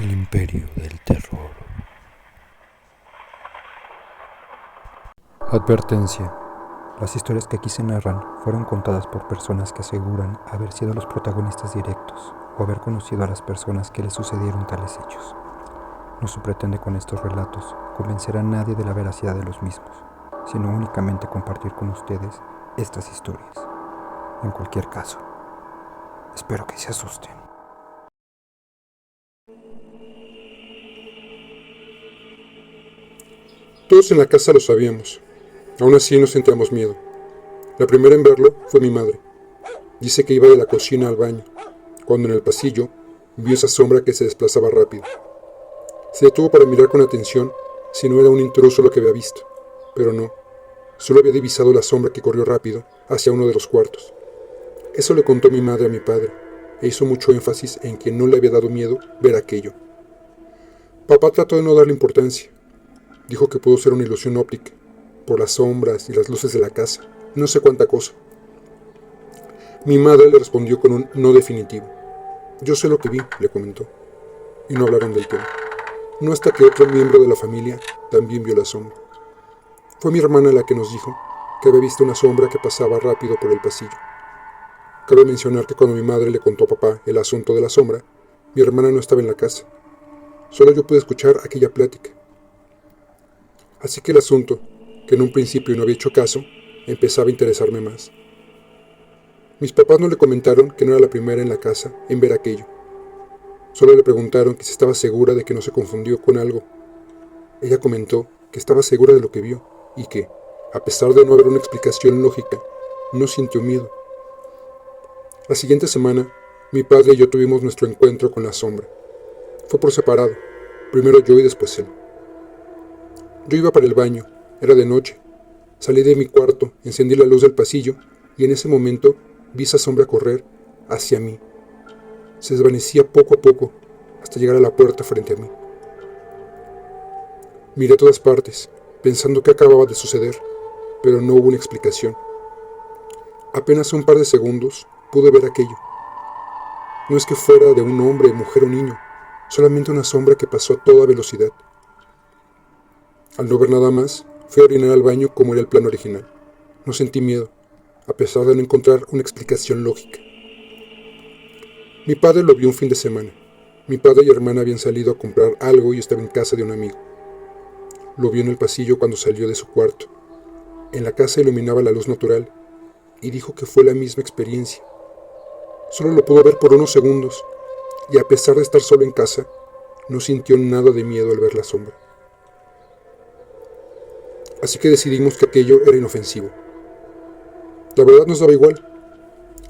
El Imperio del Terror. Advertencia. Las historias que aquí se narran fueron contadas por personas que aseguran haber sido los protagonistas directos o haber conocido a las personas que les sucedieron tales hechos. No se pretende con estos relatos convencer a nadie de la veracidad de los mismos, sino únicamente compartir con ustedes estas historias. En cualquier caso, espero que se asusten. Todos en la casa lo sabíamos. Aún así no sentíamos miedo. La primera en verlo fue mi madre. Dice que iba de la cocina al baño, cuando en el pasillo vio esa sombra que se desplazaba rápido. Se detuvo para mirar con atención si no era un intruso lo que había visto, pero no. Solo había divisado la sombra que corrió rápido hacia uno de los cuartos. Eso le contó mi madre a mi padre, e hizo mucho énfasis en que no le había dado miedo ver aquello. Papá trató de no darle importancia. Dijo que pudo ser una ilusión óptica, por las sombras y las luces de la casa, no sé cuánta cosa. Mi madre le respondió con un no definitivo. Yo sé lo que vi, le comentó, y no hablaron del tema. No hasta que otro miembro de la familia también vio la sombra. Fue mi hermana la que nos dijo que había visto una sombra que pasaba rápido por el pasillo. Cabe mencionar que cuando mi madre le contó a papá el asunto de la sombra, mi hermana no estaba en la casa. Solo yo pude escuchar aquella plática. Así que el asunto, que en un principio no había hecho caso, empezaba a interesarme más. Mis papás no le comentaron que no era la primera en la casa en ver aquello. Solo le preguntaron que si estaba segura de que no se confundió con algo. Ella comentó que estaba segura de lo que vio y que, a pesar de no haber una explicación lógica, no sintió miedo. La siguiente semana, mi padre y yo tuvimos nuestro encuentro con la sombra. Fue por separado, primero yo y después él. Yo iba para el baño, era de noche. Salí de mi cuarto, encendí la luz del pasillo y en ese momento vi esa sombra correr hacia mí. Se desvanecía poco a poco hasta llegar a la puerta frente a mí. Miré a todas partes, pensando qué acababa de suceder, pero no hubo una explicación. Apenas un par de segundos pude ver aquello. No es que fuera de un hombre, mujer o niño, solamente una sombra que pasó a toda velocidad. Al no ver nada más, fui a orinar al baño como era el plan original. No sentí miedo, a pesar de no encontrar una explicación lógica. Mi padre lo vio un fin de semana. Mi padre y hermana habían salido a comprar algo y estaba en casa de un amigo. Lo vio en el pasillo cuando salió de su cuarto. En la casa iluminaba la luz natural y dijo que fue la misma experiencia. Solo lo pudo ver por unos segundos y a pesar de estar solo en casa, no sintió nada de miedo al ver la sombra. Así que decidimos que aquello era inofensivo. La verdad nos daba igual.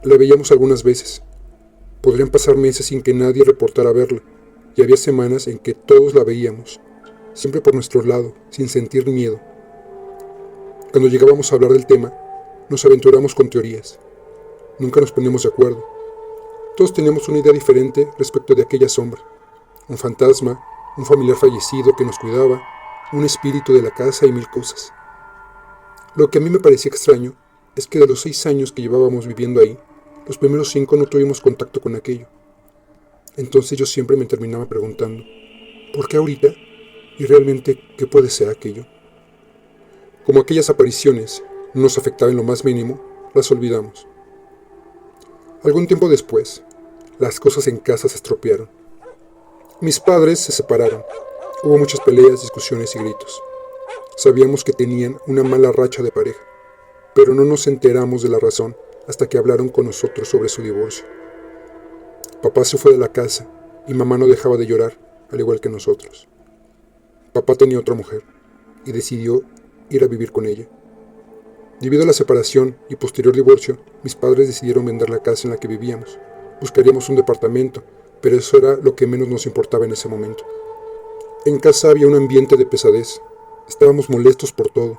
La veíamos algunas veces. Podrían pasar meses sin que nadie reportara verla, y había semanas en que todos la veíamos, siempre por nuestro lado, sin sentir miedo. Cuando llegábamos a hablar del tema, nos aventuramos con teorías. Nunca nos poníamos de acuerdo. Todos teníamos una idea diferente respecto de aquella sombra. Un fantasma, un familiar fallecido que nos cuidaba, un espíritu de la casa y mil cosas. Lo que a mí me parecía extraño es que de los 6 años que llevábamos viviendo ahí, los primeros 5 no tuvimos contacto con aquello. Entonces yo siempre me terminaba preguntando, ¿por qué ahorita? ¿Y realmente qué puede ser aquello? Como aquellas apariciones no nos afectaban en lo más mínimo, las olvidamos. Algún tiempo después, las cosas en casa se estropearon. Mis padres se separaron. Hubo muchas peleas, discusiones y gritos. Sabíamos que tenían una mala racha de pareja, pero no nos enteramos de la razón hasta que hablaron con nosotros sobre su divorcio. Papá se fue de la casa y mamá no dejaba de llorar, al igual que nosotros. Papá tenía otra mujer y decidió ir a vivir con ella. Debido a la separación y posterior divorcio, mis padres decidieron vender la casa en la que vivíamos. Buscaríamos un departamento, pero eso era lo que menos nos importaba en ese momento. En casa había un ambiente de pesadez. Estábamos molestos por todo.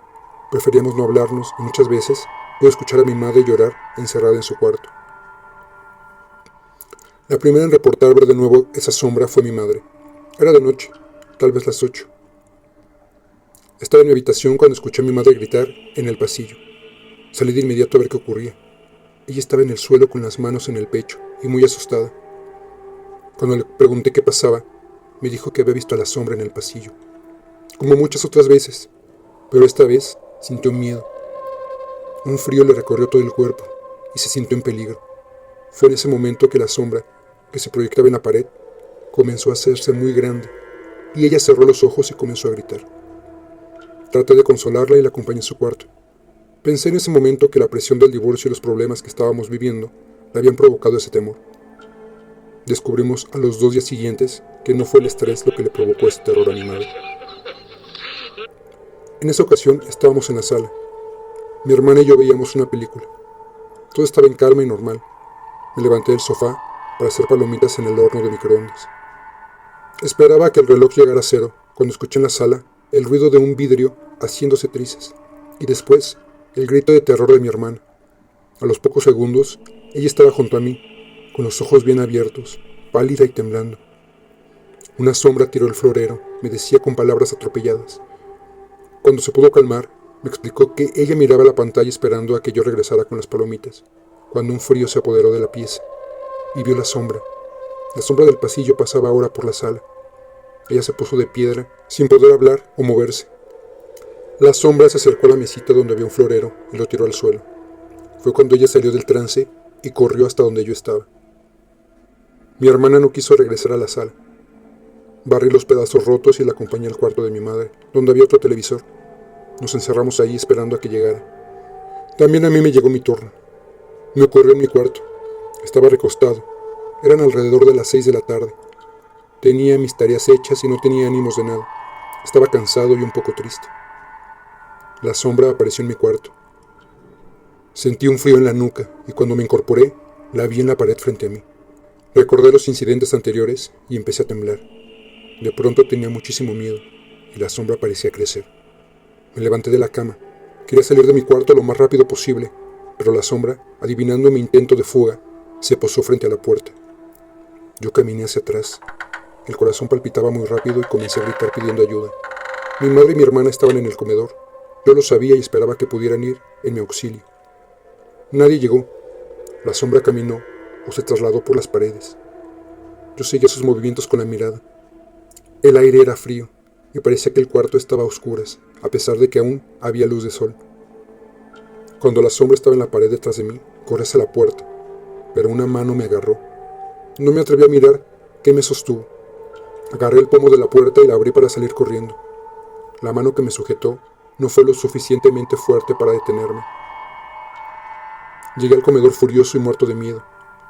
Preferíamos no hablarnos y muchas veces pude escuchar a mi madre llorar encerrada en su cuarto. La primera en reportar ver de nuevo esa sombra fue mi madre. Era de noche, tal vez las 8. Estaba en mi habitación cuando escuché a mi madre gritar en el pasillo. Salí de inmediato a ver qué ocurría. Ella estaba en el suelo con las manos en el pecho y muy asustada. Cuando le pregunté qué pasaba, me dijo que había visto a la sombra en el pasillo, como muchas otras veces, pero esta vez sintió miedo. Un frío le recorrió todo el cuerpo y se sintió en peligro. Fue en ese momento que la sombra, que se proyectaba en la pared, comenzó a hacerse muy grande, y ella cerró los ojos y comenzó a gritar. Traté de consolarla y la acompañé a su cuarto. Pensé en ese momento que la presión del divorcio y los problemas que estábamos viviendo le habían provocado ese temor. Descubrimos a los 2 días siguientes que no fue el estrés lo que le provocó ese terror animado. En esa ocasión estábamos en la sala. Mi hermana y yo veíamos una película. Todo estaba en calma y normal. Me levanté del sofá para hacer palomitas en el horno de microondas. Esperaba a que el reloj llegara a 0 cuando escuché en la sala el ruido de un vidrio haciéndose trizas y después el grito de terror de mi hermana. A los pocos segundos, ella estaba junto a mí, con los ojos bien abiertos, pálida y temblando. Una sombra tiró el florero, me decía con palabras atropelladas. Cuando se pudo calmar, me explicó que ella miraba la pantalla esperando a que yo regresara con las palomitas, cuando un frío se apoderó de la pieza, y vio la sombra. La sombra del pasillo pasaba ahora por la sala. Ella se puso de piedra, sin poder hablar o moverse. La sombra se acercó a la mesita donde había un florero y lo tiró al suelo. Fue cuando ella salió del trance y corrió hasta donde yo estaba. Mi hermana no quiso regresar a la sala. Barrí los pedazos rotos y la acompañé al cuarto de mi madre, donde había otro televisor. Nos encerramos ahí esperando a que llegara. También a mí me llegó mi turno. Me ocurrió en mi cuarto. Estaba recostado. Eran alrededor de las 6 de la tarde. Tenía mis tareas hechas y no tenía ánimos de nada. Estaba cansado y un poco triste. La sombra apareció en mi cuarto. Sentí un frío en la nuca y cuando me incorporé, la vi en la pared frente a mí. Recordé los incidentes anteriores y empecé a temblar. De pronto tenía muchísimo miedo y la sombra parecía crecer. Me levanté de la cama. Quería salir de mi cuarto lo más rápido posible, pero la sombra, adivinando mi intento de fuga, se posó frente a la puerta. Yo caminé hacia atrás. El corazón palpitaba muy rápido y comencé a gritar pidiendo ayuda. Mi madre y mi hermana estaban en el comedor. Yo lo sabía y esperaba que pudieran ir en mi auxilio. Nadie llegó. La sombra caminó o se trasladó por las paredes. Yo seguía sus movimientos con la mirada. El aire era frío y parecía que el cuarto estaba a oscuras, a pesar de que aún había luz de sol. Cuando la sombra estaba en la pared detrás de mí, corrí hacia la puerta, pero una mano me agarró. No me atreví a mirar qué me sostuvo. Agarré el pomo de la puerta y la abrí para salir corriendo. La mano que me sujetó no fue lo suficientemente fuerte para detenerme. Llegué al comedor furioso y muerto de miedo.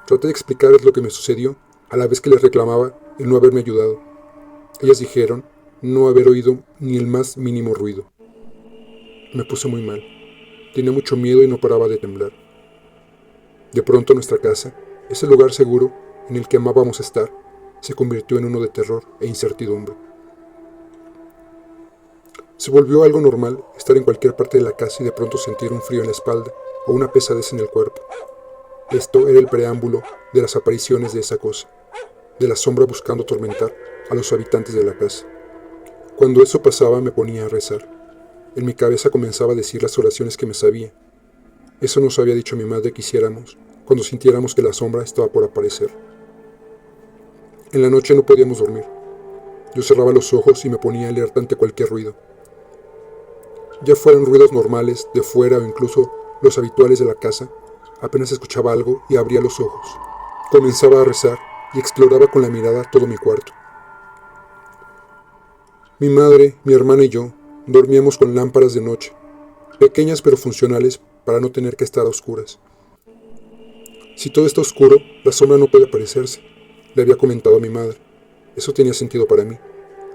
Traté de explicarles lo que me sucedió, a la vez que les reclamaba el no haberme ayudado. Ellas dijeron no haber oído ni el más mínimo ruido. Me puse muy mal. Tenía mucho miedo y no paraba de temblar. De pronto nuestra casa, ese lugar seguro en el que amábamos estar, se convirtió en uno de terror e incertidumbre. Se volvió algo normal estar en cualquier parte de la casa y de pronto sentir un frío en la espalda o una pesadez en el cuerpo. Esto era el preámbulo de las apariciones de esa cosa, de la sombra buscando atormentar a los habitantes de la casa. Cuando eso pasaba me ponía a rezar. En mi cabeza comenzaba a decir las oraciones que me sabía. Eso nos había dicho mi madre que hiciéramos cuando sintiéramos que la sombra estaba por aparecer. En la noche no podíamos dormir. Yo cerraba los ojos y me ponía alerta ante cualquier ruido. Ya fueran ruidos normales, de fuera o incluso los habituales de la casa, apenas escuchaba algo y abría los ojos. Comenzaba a rezar y exploraba con la mirada todo mi cuarto. Mi madre, mi hermana y yo dormíamos con lámparas de noche, pequeñas pero funcionales para no tener que estar a oscuras. Si todo está oscuro, la sombra no puede aparecerse, le había comentado a mi madre. Eso tenía sentido para mí,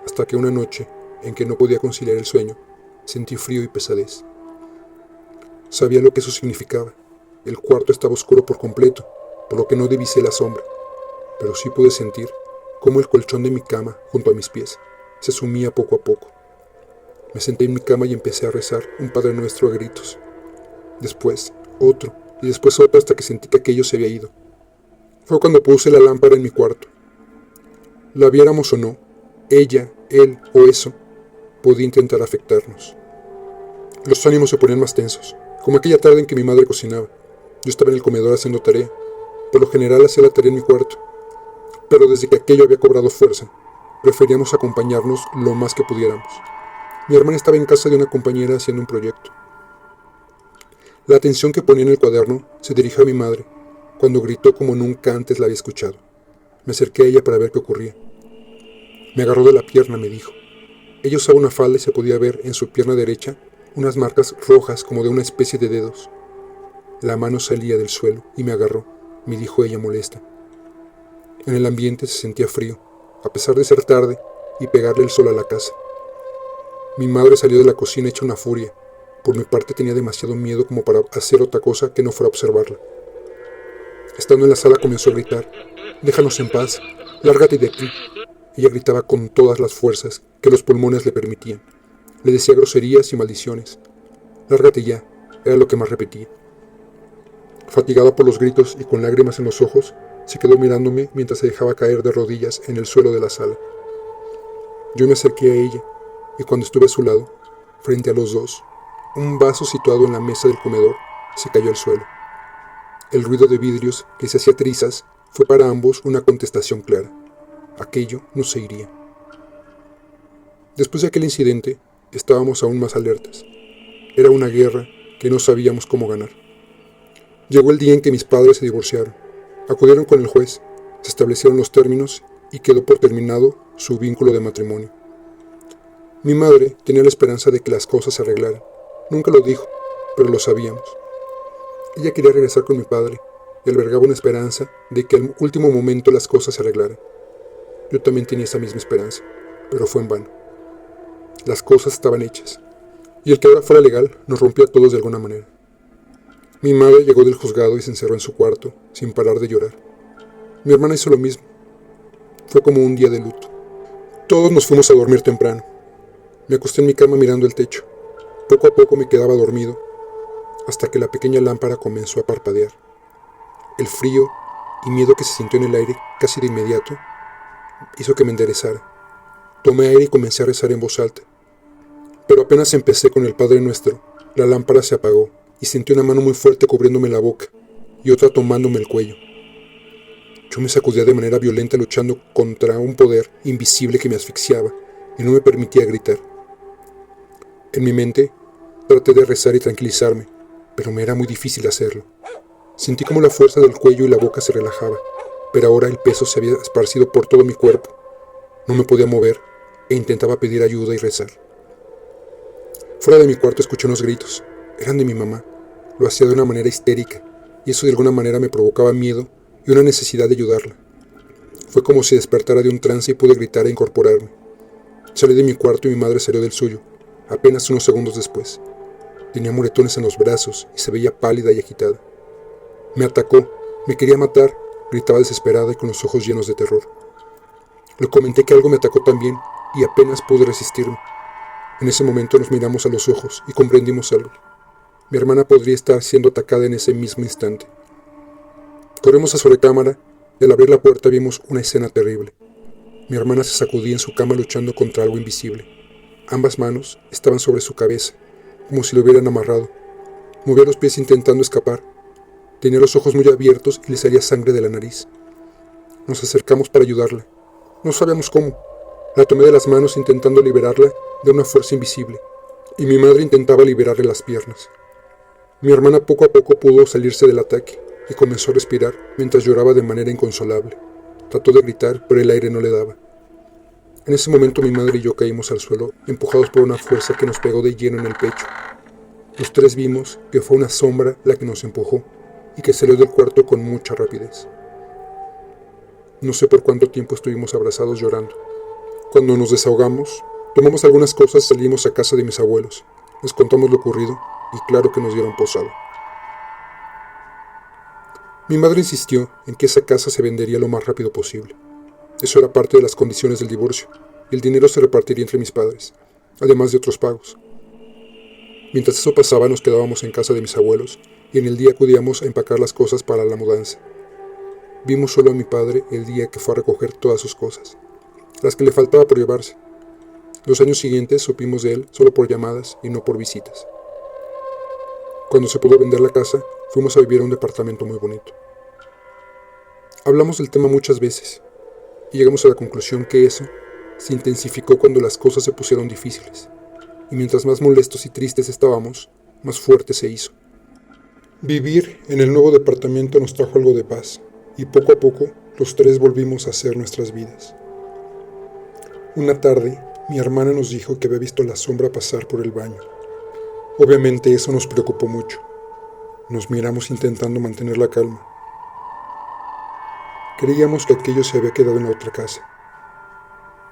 hasta que una noche, en que no podía conciliar el sueño, sentí frío y pesadez. Sabía lo que eso significaba. El cuarto estaba oscuro por completo, por lo que no divisé la sombra, pero sí pude sentir cómo el colchón de mi cama, junto a mis pies, se sumía poco a poco. Me senté en mi cama y empecé a rezar un Padre Nuestro a gritos. Después, otro, y después otro hasta que sentí que aquello se había ido. Fue cuando puse la lámpara en mi cuarto. La viéramos o no, ella, él o eso, podía intentar afectarnos. Los ánimos se ponían más tensos, como aquella tarde en que mi madre cocinaba. Yo estaba en el comedor haciendo tarea. Por lo general hacía la tarea en mi cuarto, pero desde que aquello había cobrado fuerza, preferíamos acompañarnos lo más que pudiéramos. Mi hermana estaba en casa de una compañera haciendo un proyecto. La atención que ponía en el cuaderno se dirigió a mi madre, cuando gritó como nunca antes la había escuchado. Me acerqué a ella para ver qué ocurría. Me agarró de la pierna, me dijo. Ella usaba una falda y se podía ver en su pierna derecha unas marcas rojas como de una especie de dedos. La mano salía del suelo y me agarró, me dijo ella molesta. En el ambiente se sentía frío, a pesar de ser tarde y pegarle el sol a la casa. Mi madre salió de la cocina hecha una furia. Por mi parte tenía demasiado miedo como para hacer otra cosa que no fuera observarla. Estando en la sala comenzó a gritar: «Déjanos en paz, lárgate de aquí». Ella gritaba con todas las fuerzas que los pulmones le permitían. Le decía groserías y maldiciones. «Lárgate ya», era lo que más repetía. Fatigada por los gritos y con lágrimas en los ojos, se quedó mirándome mientras se dejaba caer de rodillas en el suelo de la sala. Yo me acerqué a ella, y cuando estuve a su lado, frente a los dos, un vaso situado en la mesa del comedor se cayó al suelo. El ruido de vidrios que se hacía trizas fue para ambos una contestación clara. Aquello no se iría. Después de aquel incidente, estábamos aún más alertas. Era una guerra que no sabíamos cómo ganar. Llegó el día en que mis padres se divorciaron. Acudieron con el juez, se establecieron los términos y quedó por terminado su vínculo de matrimonio. Mi madre tenía la esperanza de que las cosas se arreglaran. Nunca lo dijo, pero lo sabíamos. Ella quería regresar con mi padre y albergaba una esperanza de que al último momento las cosas se arreglaran. Yo también tenía esa misma esperanza, pero fue en vano. Las cosas estaban hechas, y el que ahora fuera legal nos rompía a todos de alguna manera. Mi madre llegó del juzgado y se encerró en su cuarto, sin parar de llorar. Mi hermana hizo lo mismo. Fue como un día de luto. Todos nos fuimos a dormir temprano. Me acosté en mi cama mirando el techo. Poco a poco me quedaba dormido, hasta que la pequeña lámpara comenzó a parpadear. El frío y miedo que se sintió en el aire casi de inmediato hizo que me enderezara. Tomé aire y comencé a rezar en voz alta. Pero apenas empecé con el Padre Nuestro, la lámpara se apagó y sentí una mano muy fuerte cubriéndome la boca y otra tomándome el cuello. Yo me sacudía de manera violenta luchando contra un poder invisible que me asfixiaba y no me permitía gritar. En mi mente traté de rezar y tranquilizarme, pero me era muy difícil hacerlo. Sentí como la fuerza del cuello y la boca se relajaba, pero ahora el peso se había esparcido por todo mi cuerpo. No me podía mover e intentaba pedir ayuda y rezar. Fuera de mi cuarto escuché unos gritos. Eran de mi mamá. Lo hacía de una manera histérica, y eso de alguna manera me provocaba miedo y una necesidad de ayudarla. Fue como si despertara de un trance y pude gritar e incorporarme. Salí de mi cuarto y mi madre salió del suyo, apenas unos segundos después. Tenía moretones en los brazos y se veía pálida y agitada. Me atacó, me quería matar, gritaba desesperada y con los ojos llenos de terror. Le comenté que algo me atacó también y apenas pude resistirme. En ese momento nos miramos a los ojos y comprendimos algo. Mi hermana podría estar siendo atacada en ese mismo instante. Corrimos a su recámara y al abrir la puerta vimos una escena terrible. Mi hermana se sacudía en su cama luchando contra algo invisible. Ambas manos estaban sobre su cabeza, como si lo hubieran amarrado. Movía los pies intentando escapar. Tenía los ojos muy abiertos y le salía sangre de la nariz. Nos acercamos para ayudarla. No sabíamos cómo. La tomé de las manos intentando liberarla de una fuerza invisible, y mi madre intentaba liberarle las piernas. Mi hermana poco a poco pudo salirse del ataque y comenzó a respirar mientras lloraba de manera inconsolable. Trató de gritar, pero el aire no le daba. En ese momento mi madre y yo caímos al suelo, empujados por una fuerza que nos pegó de lleno en el pecho. Los tres vimos que fue una sombra la que nos empujó y que salió del cuarto con mucha rapidez. No sé por cuánto tiempo estuvimos abrazados llorando. Cuando nos desahogamos, tomamos algunas cosas y salimos a casa de mis abuelos. Les contamos lo ocurrido y claro que nos dieron posada. Mi madre insistió en que esa casa se vendería lo más rápido posible. Eso era parte de las condiciones del divorcio, y el dinero se repartiría entre mis padres, además de otros pagos. Mientras eso pasaba, nos quedábamos en casa de mis abuelos, y en el día acudíamos a empacar las cosas para la mudanza. Vimos solo a mi padre el día que fue a recoger todas sus cosas, las que le faltaba por llevarse. Los años siguientes supimos de él solo por llamadas y no por visitas. Cuando se pudo vender la casa, fuimos a vivir a un departamento muy bonito. Hablamos del tema muchas veces y llegamos a la conclusión que eso se intensificó cuando las cosas se pusieron difíciles, y mientras más molestos y tristes estábamos, más fuerte se hizo. Vivir en el nuevo departamento nos trajo algo de paz, y poco a poco los tres volvimos a hacer nuestras vidas. Una tarde, mi hermana nos dijo que había visto la sombra pasar por el baño. Obviamente eso nos preocupó mucho. Nos miramos intentando mantener la calma. Creíamos que aquello se había quedado en la otra casa.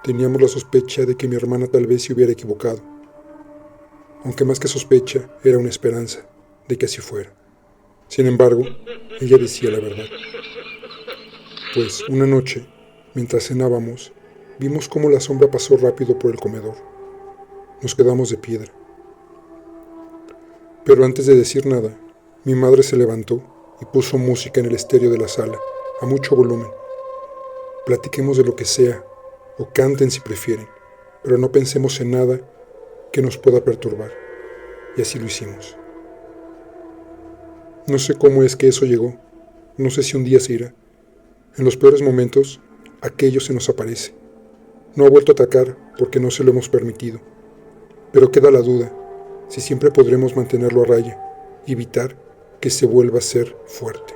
Teníamos la sospecha de que mi hermana tal vez se hubiera equivocado, aunque más que sospecha era una esperanza de que así fuera. Sin embargo, ella decía la verdad. Pues una noche, mientras cenábamos, vimos cómo la sombra pasó rápido por el comedor. Nos quedamos de piedra. Pero antes de decir nada, mi madre se levantó y puso música en el estéreo de la sala, a mucho volumen. Platiquemos de lo que sea, o canten si prefieren, pero no pensemos en nada que nos pueda perturbar. Y así lo hicimos. No sé cómo es que eso llegó, no sé si un día se irá. En los peores momentos, aquello se nos aparece. No ha vuelto a atacar porque no se lo hemos permitido. Pero queda la duda, si siempre podremos mantenerlo a raya y evitar que se vuelva a ser fuerte.